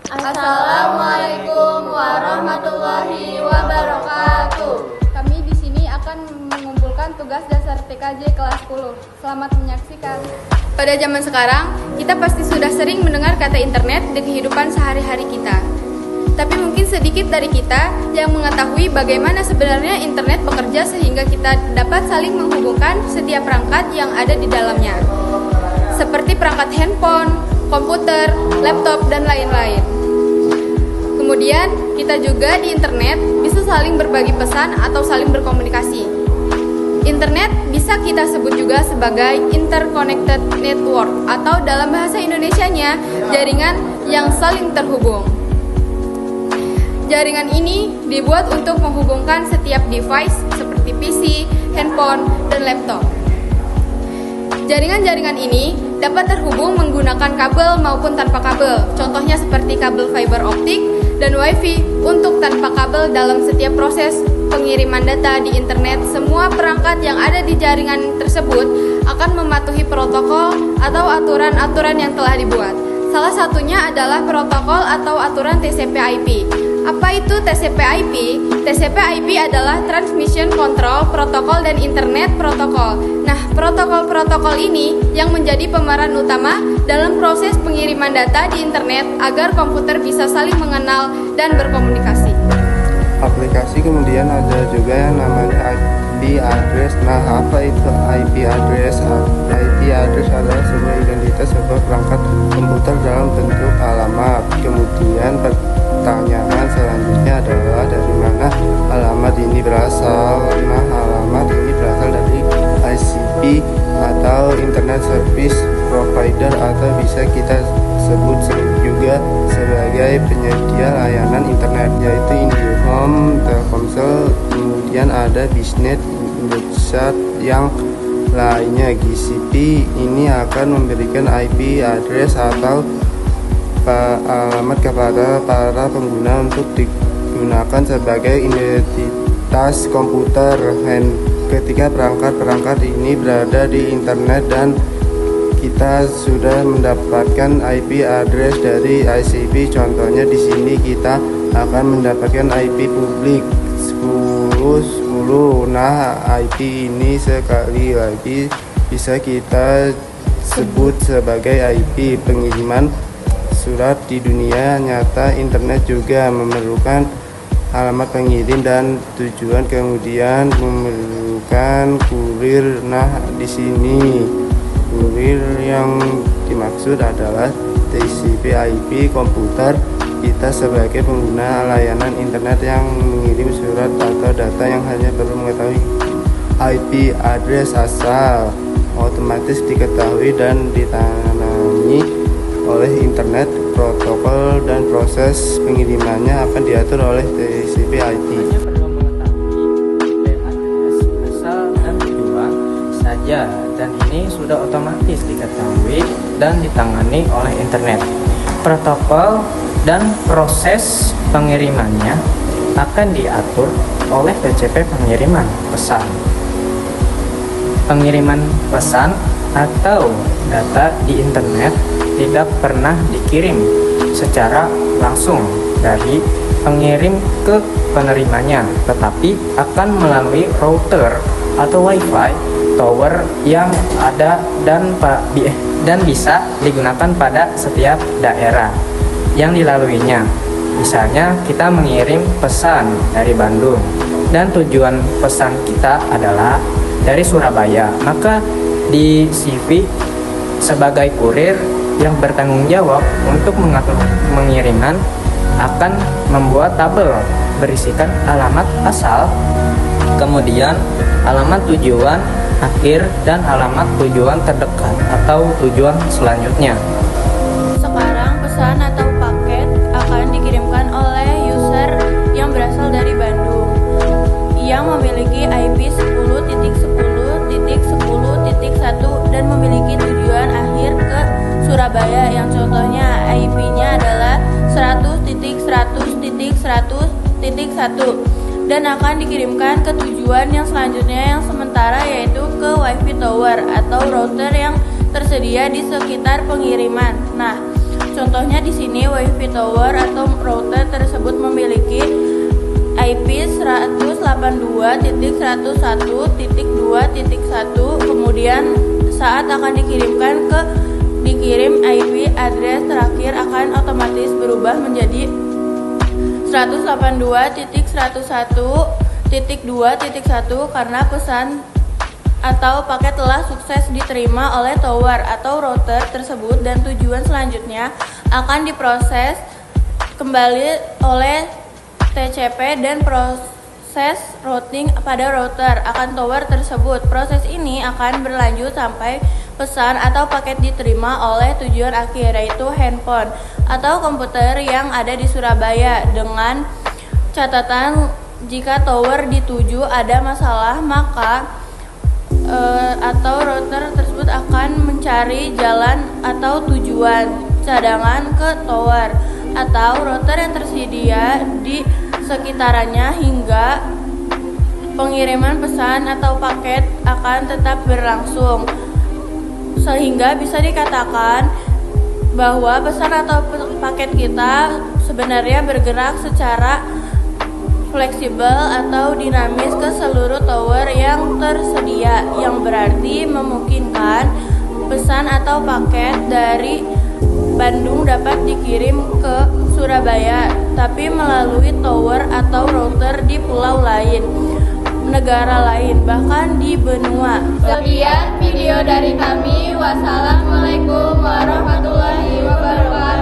Assalamualaikum warahmatullahi wabarakatuh. Kami di sini akan mengumpulkan tugas dasar TKJ kelas 10. Selamat menyaksikan. Pada zaman sekarang, kita pasti sudah sering mendengar kata internet di kehidupan sehari-hari kita. Tapi mungkin sedikit dari kita yang mengetahui bagaimana sebenarnya internet bekerja sehingga kita dapat saling menghubungkan setiap perangkat yang ada di dalamnya. Seperti perangkat handphone, komputer, laptop, dan lain-lain. Kemudian, kita juga di internet bisa saling berbagi pesan atau saling berkomunikasi. Internet bisa kita sebut juga sebagai interconnected network atau dalam bahasa Indonesianya, jaringan yang saling terhubung. Jaringan ini dibuat untuk menghubungkan setiap device seperti PC, handphone, dan laptop. Jaringan-jaringan ini dapat terhubung menggunakan kabel maupun tanpa kabel. Contohnya seperti kabel fiber optik dan WiFi untuk tanpa kabel dalam setiap proses pengiriman data di internet. Semua perangkat yang ada di jaringan tersebut akan mematuhi protokol atau aturan-aturan yang telah dibuat. Salah satunya adalah protokol atau aturan TCP/IP. Apa itu TCP/IP? TCP/IP adalah Transmission Control Protocol dan Internet Protocol. Nah, protokol-protokol ini yang menjadi pemeran utama dalam proses pengiriman data di internet agar komputer bisa saling mengenal dan berkomunikasi. Aplikasi kemudian ada juga yang namanya IP address. Nah, apa itu IP address? IP address adalah sebuah identitas sebuah perangkat komputer dalam bentuk alamat. Kemudian pertanyaan selanjutnya adalah dari mana alamat ini berasal? Nah, alamat ini berasal dari ICP atau Internet Service Provider atau bisa kita sebut juga sebagai penyedia layanan internet, yaitu IndiHome, Telkomsel, kemudian ada Bisnet, Indosat yang lainnya. GCP ini akan memberikan IP address atau alamat kepada para pengguna untuk digunakan sebagai identitas komputer ketika perangkat-perangkat ini berada di internet dan kita sudah mendapatkan IP address dari ICP. Contohnya di sini kita akan mendapatkan IP publik 1010. Nah, IP ini sekali lagi bisa kita sebut sebagai IP pengiriman surat di dunia nyata. Internet juga memerlukan alamat pengirim dan tujuan, kemudian memerlukan kurir. Nah, di sini kurir yang dimaksud adalah TCP/IP komputer kita sebagai pengguna layanan internet yang mengirim surat atau data yang hanya perlu mengetahui IP address asal otomatis diketahui dan ditangani oleh internet. Protokol dan proses pengirimannya akan diatur oleh TCP/IP. Dan ini sudah otomatis diketahui dan ditangani oleh internet. Protokol dan proses pengirimannya akan diatur oleh TCP pengiriman pesan. Pengiriman pesan atau data di internet tidak pernah dikirim secara langsung dari pengirim ke penerimanya, tetapi akan melalui router atau WiFi tower yang ada dan bisa digunakan pada setiap daerah yang dilaluinya. Misalnya kita mengirim pesan dari Bandung dan tujuan pesan kita adalah dari Surabaya, maka di CV sebagai kurir yang bertanggung jawab untuk mengatur pengiriman akan membuat tabel berisikan alamat asal, kemudian alamat tujuan akhir dan alamat tujuan terdekat atau tujuan selanjutnya. Sekarang pesan atau paket akan dikirimkan oleh user yang berasal dari Bandung yang memiliki IP 10.10.10.1 dan memiliki tujuan akhir ke Surabaya yang contohnya IP-nya adalah 100.100.100.1 dan akan dikirimkan ke tujuan yang selanjutnya yang sementara, yaitu ke WiFi tower atau router yang tersedia di sekitar pengiriman. Nah, Contohnya di sini WiFi tower atau router tersebut memiliki IP 182.101.2.1, kemudian saat akan dikirim IP address terakhir akan otomatis berubah menjadi 182.101.2.1 karena pesan atau paket telah sukses diterima oleh tower atau router tersebut dan tujuan selanjutnya akan diproses kembali oleh TCP dan proses routing pada router akan tower tersebut. Proses ini akan berlanjut sampai pesan atau paket diterima oleh tujuan akhir, yaitu handphone atau komputer yang ada di Surabaya. Dengan catatan jika tower dituju ada masalah, maka atau router tersebut akan mencari jalan atau tujuan cadangan ke tower atau router yang tersedia di sekitarannya hingga pengiriman pesan atau paket akan tetap berlangsung, sehingga bisa dikatakan bahwa pesan atau paket kita sebenarnya bergerak secara fleksibel atau dinamis ke seluruh tower yang tersedia, yang berarti memungkinkan pesan atau paket dari Bandung dapat dikirim ke Surabaya, tapi melalui tower atau router di pulau lain, negara lain, bahkan di benua. Sekian video dari kami. Wassalamualaikum warahmatullahi wabarakatuh.